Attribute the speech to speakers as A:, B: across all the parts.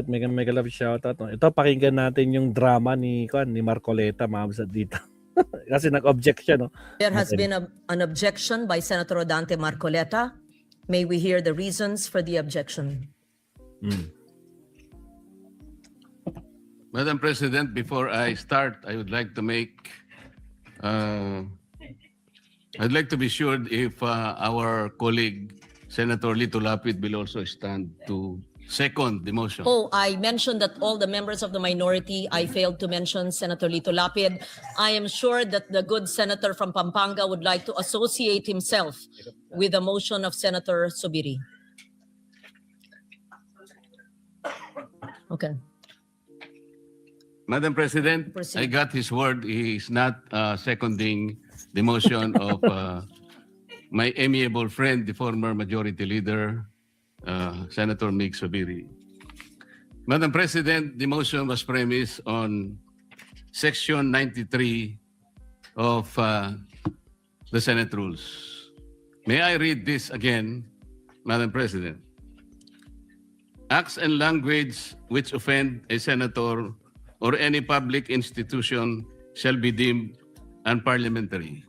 A: mega love shoutout. No? Ito, pakinggan natin yung drama ni Marcoleta, mamsad dito. Kasi nag-object siya, no?
B: There has
A: Okay.
B: been an objection by Senator Dante Marcoleta. May we hear the reasons for the objection?
C: Madam President, before I start, I would like to make, I'd like to be sure if our colleague, Senator Lito Lapid, will also stand to second the motion.
B: Oh, I mentioned that all the members of the minority, I failed to mention Senator Lito Lapid. I am sure that the good senator from Pampanga would like to associate himself with the motion of Senator Subiri. Okay.
C: Madam President,
B: Proceed.
C: I got his word. He is not seconding the motion of my amiable friend, the former Majority Leader, Senator Mig Subiri. Madam President, the motion was premised on Section 93 of the Senate Rules. May I read this again, Madam President? Acts and language which offend a senator or any public institution shall be deemed unparliamentary.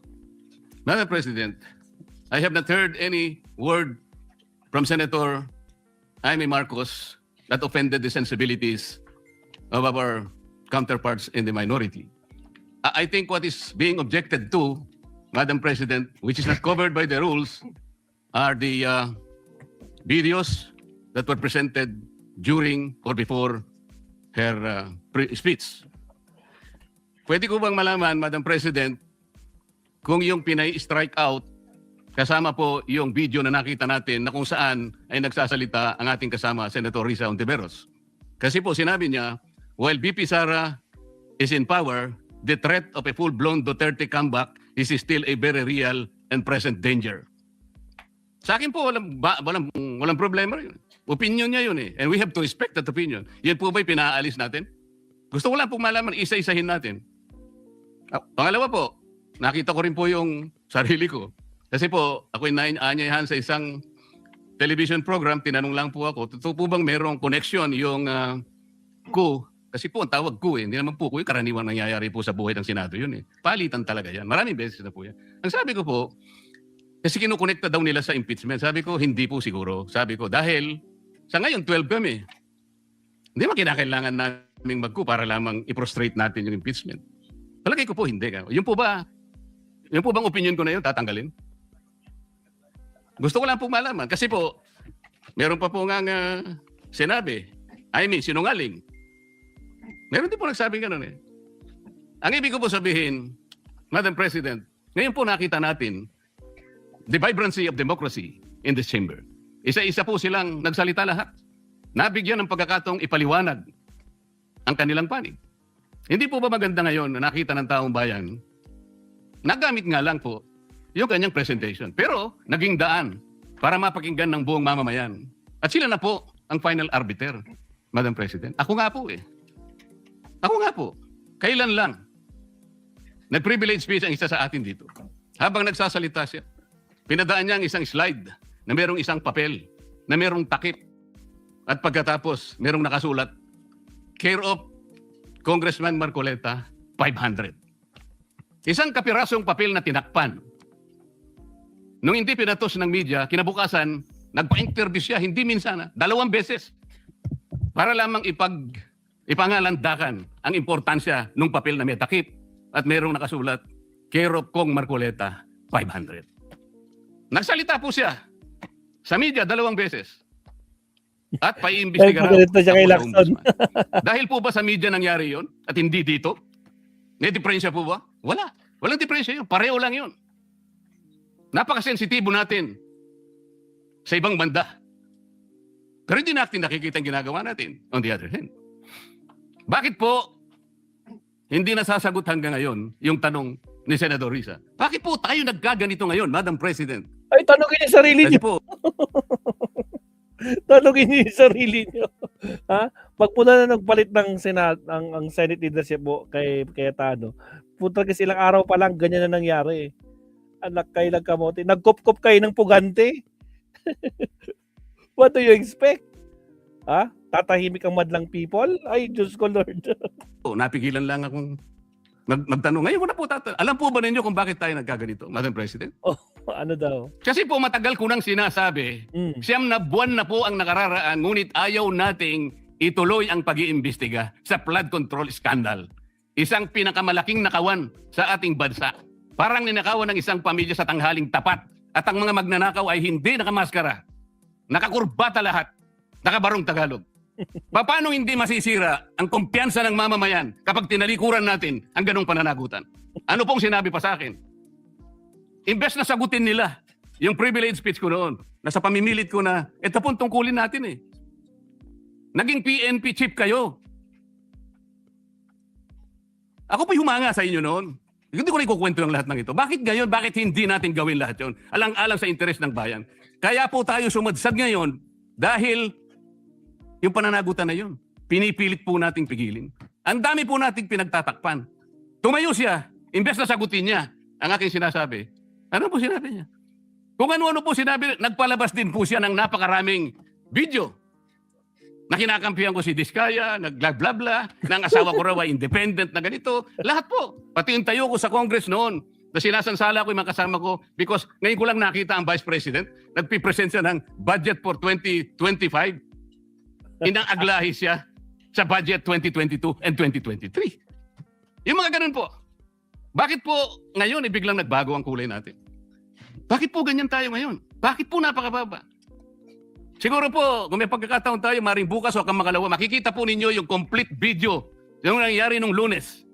C: Madam President, I have not heard any word from Senator Jaime Marcos that offended the sensibilities of our counterparts in the minority. I think what is being objected to, Madam President, which is not covered by the rules, are the videos that were presented during or before her speech. Pwede ko bang malaman, Madam President, kung yung pinay-strike out, kasama po yung video na nakita natin na kung saan ay nagsasalita ang ating kasama, Senator Risa Hontiveros. Kasi po sinabi niya, while BP Sara is in power, the threat of a full-blown Duterte comeback is still a very real and present danger. Sa akin po, walang problema yun. Opinion niya yun eh. And we have to respect that opinion. Yan po ba'y pinaalis natin? Gusto ko lang pong malaman, isa-isahin natin. Pangalawa po, nakita ko rin po yung sarili ko. Kasi po, ako'y naanyayahan sa isang television program, tinanong lang po ako, totoo po bang merong connection yung coup? Kasi po, ang tawag coup eh. Hindi naman po coup, karaniwang nangyayari po sa buhay ng Senado yun eh. Palitan talaga yan. Maraming beses na po yan. Ang sabi ko po, kasi kinukonekta daw nila sa impeachment. Sabi ko, hindi po siguro. Sabi ko, dahil sa ngayon, 12 kami. Hindi mo kinakailangan naming mag-coup para lamang i-prostrate natin yung impeachment. Palagay ko po, hindi. Yung po bang opinion ko na yun, tatanggalin? Gusto ko lang po malaman. Kasi po, meron pa po nga sinabi, sinungaling. Meron din po nagsabing gano'n eh. Ang ibig ko po sabihin, Madam President, ngayon po nakita natin the vibrancy of democracy in this chamber. Isa-isa po silang nagsalita lahat. Nabigyan ng pagkakataong ipaliwanag ang kanilang panig. Hindi po ba maganda ngayon na nakita ng taong bayan, nagamit nga lang po yung kanyang presentation. Pero naging daan para mapakinggan ng buong mamamayan. At sila na po ang final arbiter, Madam President. Ako nga po eh. Ako nga po. Kailan lang nag-privilege speech ang isa sa atin dito. Habang nagsasalita siya, pinadaan niya ang isang slide na merong isang papel, na merong takip. At pagkatapos, merong nakasulat, care of Congressman Marcoleta, 500. Isang kapirasong papel na tinakpan. Nung hindi pinatos ng media, kinabukasan, nagpa-interview siya, hindi minsan, 2 beses. Para lamang ipangalandakan ang importansya ng papel na may takip at merong nakasulat, care of Cong Marcoleta, 500. Nagsalita po siya sa media 2 beses. At paiimbestiga raw
A: siya kay
C: ako sa
A: Lacson.
C: ombudsman. Dahil po ba sa media nangyari yon at hindi dito? May diferensya po ba? Wala. Walang diferensya yun. Pareho lang yun. Napakasensitibo natin sa ibang banda. Pero hindi natin nakikita ang ginagawa natin. On the other hand. Bakit po hindi nasasagot hanggang ngayon yung tanong ni Senador Risa? Bakit po tayo nagkaganito ngayon, Madam President?
A: Ay, tanongin niyo yung sarili
C: Kasi
A: niyo.
C: po,
A: Tanongin niyo yung sarili niyo. Ha? Pag po na nagpalit ng ang Senate leadership po kay Tano, puta kasi ilang araw pa lang, ganyan na nangyari. Anak kayo lang kamote. Nagkup-kup kayo ng pugante. What do you expect? Ha? tatahimik ang madlang people? Ay, Diyos ko Lord.
C: Napigilan lang akong magtanong. Ngayon ko na po alam po ba ninyo kung bakit tayo nagkaganito, Madam President?
A: Ano daw?
C: Kasi po matagal ko nang sinasabi, siyam na buwan na po ang nakararaan, ngunit ayaw nating ituloy ang pag-iimbestiga sa flood control scandal. Isang pinakamalaking nakawan sa ating bansa. Parang ninakawan ng isang pamilya sa tanghaling tapat. At ang mga magnanakaw ay hindi nakamaskara. Nakakurbata lahat. Nakabarong Tagalog. Paano hindi masisira ang kumpiyansa ng mamamayan kapag tinalikuran natin ang ganong pananagutan? Ano pong sinabi pa sa akin? Imbes na sagutin nila yung privilege speech ko noon, nasa pamimilit ko na, ito pong tungkulin natin eh. Naging PNP chief kayo. Ako po'y humanga sa inyo noon. Hindi ko na ikukwento yung lahat ng ito. Bakit ngayon? Bakit hindi natin gawin lahat yun? Alang-alang sa interes ng bayan. Kaya po tayo sumadsad ngayon dahil yung pananagutan na yun, pinipilit po nating pigilin. Ang dami po nating pinagtatakpan. Tumayo siya, imbes na sagutin niya ang aking sinasabi. Ano po sinabi niya? Kung ano-ano po sinabi, nagpalabas din po siya ng napakaraming video. Na kinakampihan ko si Diskaya, nag-bla-bla, na ang asawa ko raw ay independent na ganito. Lahat po. Pati yung tayo ko sa Congress noon, na sinasansala ko yung mga kasama ko because ngayon ko lang nakita ang Vice President, nagpipresent siya ng budget for 2025. Inaaglahi siya sa budget 2022 and 2023. Yung mga ganun po. Bakit po ngayon biglang nagbago ang kulay natin? Bakit po ganyan tayo ngayon? Bakit po napakababa? Siguro po, kung may pagkakataon tayo, maring bukas o kamakalawa, makikita po ninyo yung complete video yung nangyari nung Lunes,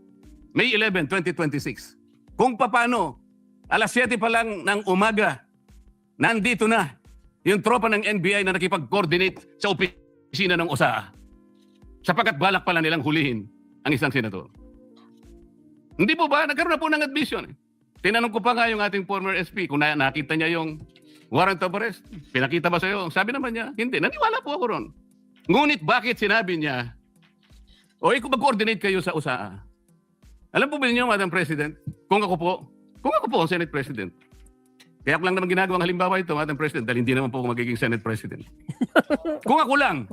C: May 11, 2026. Kung paano, alas 7 pa lang ng umaga, nandito na yung tropa ng NBI na nakipag-coordinate sa opisina ng OSA. Sapagkat balak pala nilang hulihin ang isang senador. Hindi po ba? Nagkaroon na po ng admission. Tinanong ko pa nga yung ating former SP kung nakita niya yung warrant of arrest. Pinakita ba sa'yo? Sabi naman niya, hindi. Naniwala po ako ron. Ngunit bakit sinabi niya, kung mag-coordinate kayo sa USAA. Alam po ba niyo, Madam President, kung ako po ang Senate President, kaya ako lang naman ginagawang halimbawa ito, Madam President, dahil hindi naman po ako magiging Senate President. Kung ako lang,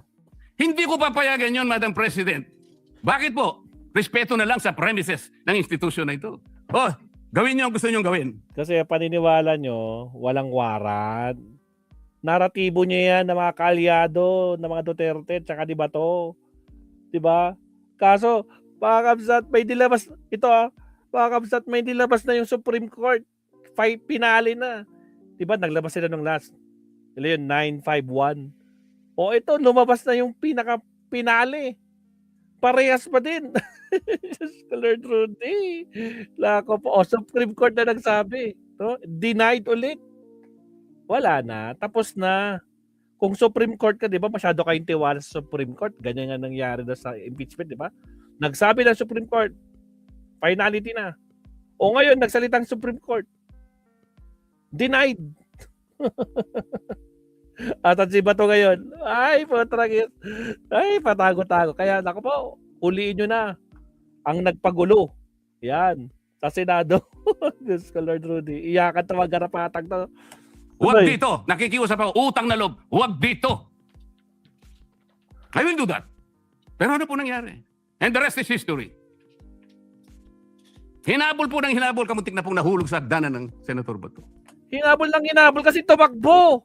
C: hindi ko papayagan yon, Madam President. Bakit po? Respeto na lang sa premises ng institusyon na ito. Gawin niyo ang gusto niyong gawin.
A: Kasi paniniwala nyo, walang warrant. Naratibo niya yan ng mga kaalyado, ng mga Duterte, tsaka di ba to? Diba? Kaso, mga kabsat, may dilabas, mga kabsat, may dilabas na yung Supreme Court. Pinali na. Diba, naglabas sila ng last. Yun, 951. Ito, lumabas na yung pinaka-pinali. Parehas pa din. Just Lord Rudy. Lako po. Supreme Court na nagsabi. Denied ulit. Wala na. Tapos na. Kung Supreme Court ka, di ba, masyado kayong tiwala sa Supreme Court. Ganyan nga nangyari na sa impeachment, di ba? Nagsabi ng Supreme Court, finality na. Ngayon, nagsalitang Supreme Court. Denied. At si Bato ngayon, ay, potragis. Ay, patago-tago. Kaya, naku po, uliin nyo na ang nagpagulo. Yan. Sa Senado. Diyos ko, Lord Rudy. Iyakan ito, magharapatag to.
C: Huwag dito. Nakikiusap ako. Utang na loob. Huwag dito. I will do that. Pero ano po nangyari? And the rest is history. Hinabol po ng hinabol. Kamuntik na pong nahulog sa hagdanan ng Senator Bato.
A: Hinabol kasi tumakbo.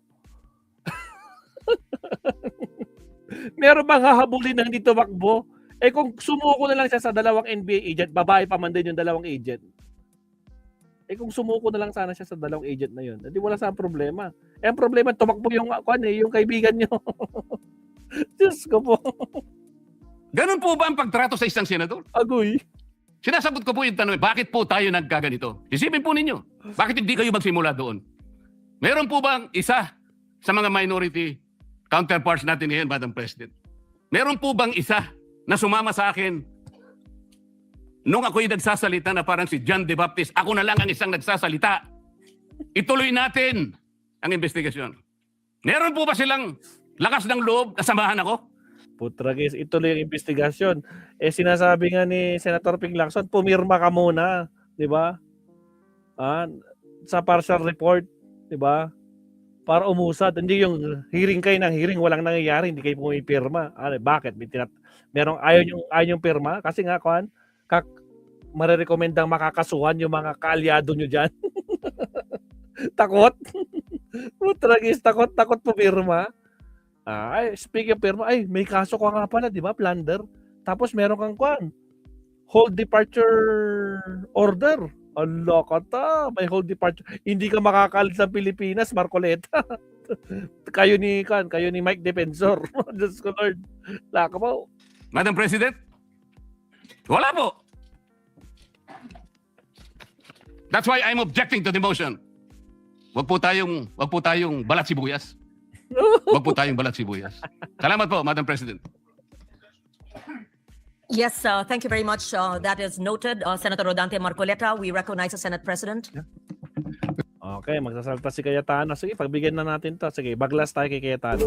A: Meron bang hahabulin na hindi tumakbo? Kung sumuko na lang siya sa dalawang NBA agent, babae pa man din yung dalawang agent. Kung sumuko na lang sana siya sa dalawang agent na yun, hindi wala sa problema. Ang problema, tumakbo yung kaibigan nyo. Diyos ko po.
C: Ganun po ba ang pagtrato sa isang senador?
A: Agoy.
C: Sinasagot ko po yung tanong, bakit po tayo nagkaganito? Isipin po ninyo, bakit hindi kayo magsimula doon? Meron po bang isa sa mga minority counterparts natin ngayon, Madam President? Meron po bang isa na sumama sa akin nung ako'y nagsasalita na parang si John the Baptist, ako na lang ang isang nagsasalita. Ituloy natin ang investigasyon. Meron po ba silang lakas ng loob na samahan ako?
A: Putragis, ituloy ang investigasyon. Sinasabi nga ni Senator Ping Lacson, pumirma ka muna, di ba? Sa partial report, di ba? para umusad. Hindi yung hearing kayo ng hearing, walang nangyayari, hindi kayo pumipirma. Ano, bakit? Merong ayaw yung pirma? Kasi nga, marerekomendang makakasuhan yung mga kaalyado nyo dyan. Takot. Tragis, takot pumirma. Speaking of pirma, may kaso ka nga pala, di ba? Plunder. Tapos meron kang hold departure order. Allah ka ta, may hold departure. Hindi ka makakalis sa Pilipinas, Marcoleta. kayo ni Mike Defensor. Diyos ko Lord. Laka po.
C: Madam President, wala po. That's why I'm objecting to the motion. Wag po tayong balat sibuyas. Wag po tayong balat sibuyas. Salamat po, Madam President.
B: Yes, thank you very much. That is noted. Senator Rodante Marcoleta, we recognize the Senate President.
A: Okay, magsasalta si Cayetano. Sige, pagbigyan na natin to. Sige, baglas tayo kay Cayetano.